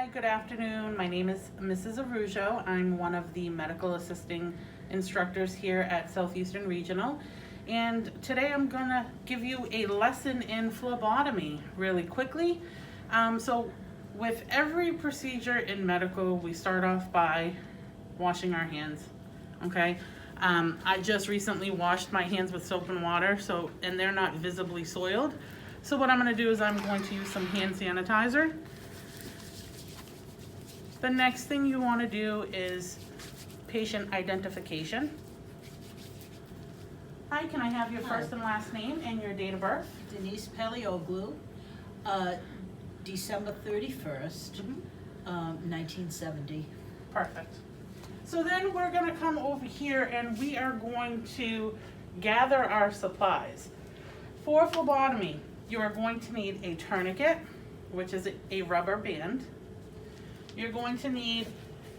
Hi, good afternoon. My name is Mrs. Arujo. I'm one of the medical assisting instructors here at Southeastern Regional. And today I'm going to give you a lesson in phlebotomy really quickly. So with every procedure in medical, we start off by washing our hands, okay? I just recently washed my hands with soap and water, and they're not visibly soiled. So what I'm going to do is I'm going to use some hand sanitizer. The next thing you want to do is patient identification. Hi, can I have your first and last name and your date of birth? Denise Paleoglu, December 31st, 1970. Perfect. So then we're going to come over here and we are going to gather our supplies. For phlebotomy, you are going to need a tourniquet, which is a rubber band. You're going to need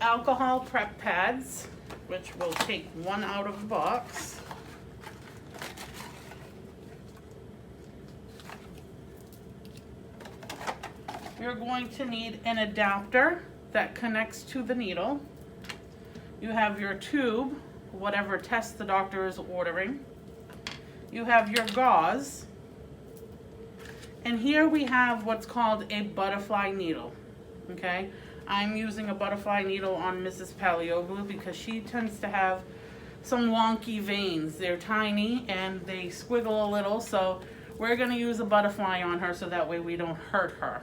alcohol prep pads, which we'll take one out of the box. You're going to need an adapter that connects to the needle. You have your tube, whatever test the doctor is ordering. You have your gauze. And here we have what's called a butterfly needle, okay? I'm using a butterfly needle on Mrs. Paleoglu because she tends to have some wonky veins. They're tiny and they squiggle a little, so we're going to use a butterfly on her so that way we don't hurt her,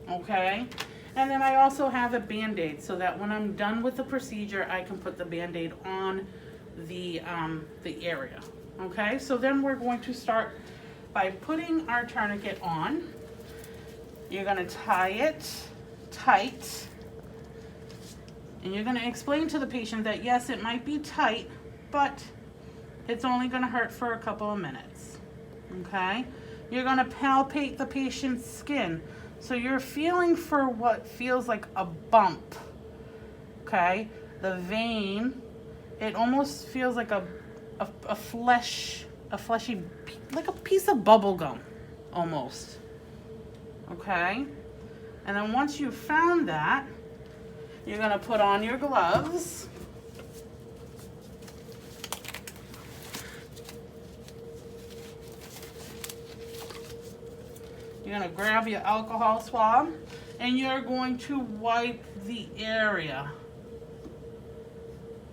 okay? And then I also have a Band-Aid so that when I'm done with the procedure, I can put the Band-Aid on the area, okay? So then we're going to start by putting our tourniquet on. You're going to tie it tight. And you're going to explain to the patient that yes, it might be tight, but it's only going to hurt for a couple of minutes, okay? You're going to palpate the patient's skin. So you're feeling for what feels like a bump, okay? The vein, it almost feels like a fleshy, like a piece of bubble gum, almost, okay? And then once you've found that, you're going to put on your gloves. You're going to grab your alcohol swab and you're going to wipe the area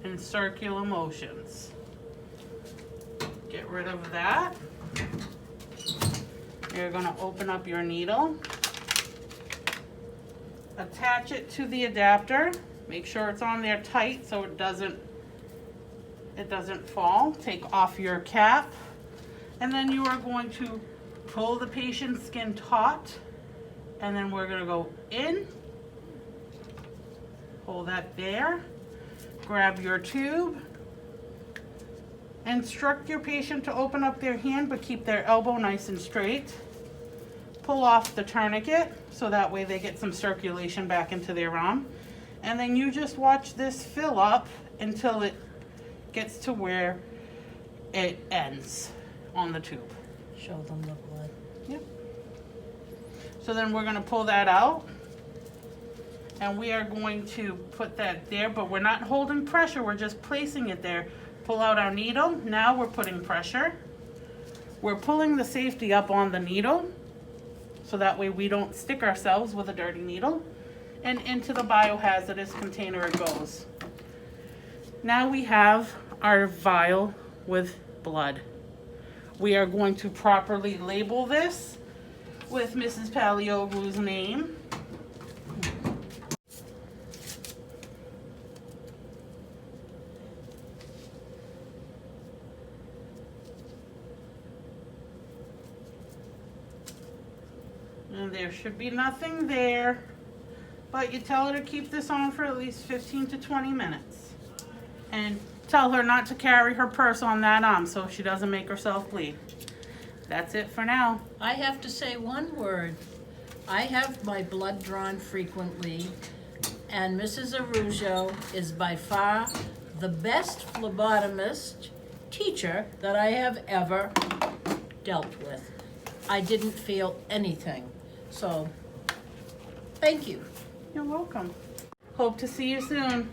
in circular motions. Get rid of that. You're going to open up your needle. Attach it to the adapter. Make sure it's on there tight so it doesn't fall. Take off your cap. And then you are going to pull the patient's skin taut. And then we're going to go in. Hold that there. Grab your tube. Instruct your patient to open up their hand but keep their elbow nice and straight. Pull off the tourniquet so that way they get some circulation back into their arm. And then you just watch this fill up until it gets to where it ends on the tube. Show them the blood. Yep. So then we're going to pull that out. And we are going to put that there, but we're not holding pressure, we're just placing it there. Pull out our needle. Now we're putting pressure. We're pulling the safety up on the needle, so that way we don't stick ourselves with a dirty needle. And into the biohazardous container it goes. Now we have our vial with blood. We are going to properly label this with Mrs. Paleoglu's name. And there should be nothing there, but you tell her to keep this on for at least 15 to 20 minutes. And tell her not to carry her purse on that arm so she doesn't make herself bleed. That's it for now. I have to say one word. I have my blood drawn frequently, and Mrs. Arujo is by far the best phlebotomist teacher that I have ever dealt with. I didn't feel anything. So, thank you. You're welcome. Hope to see you soon.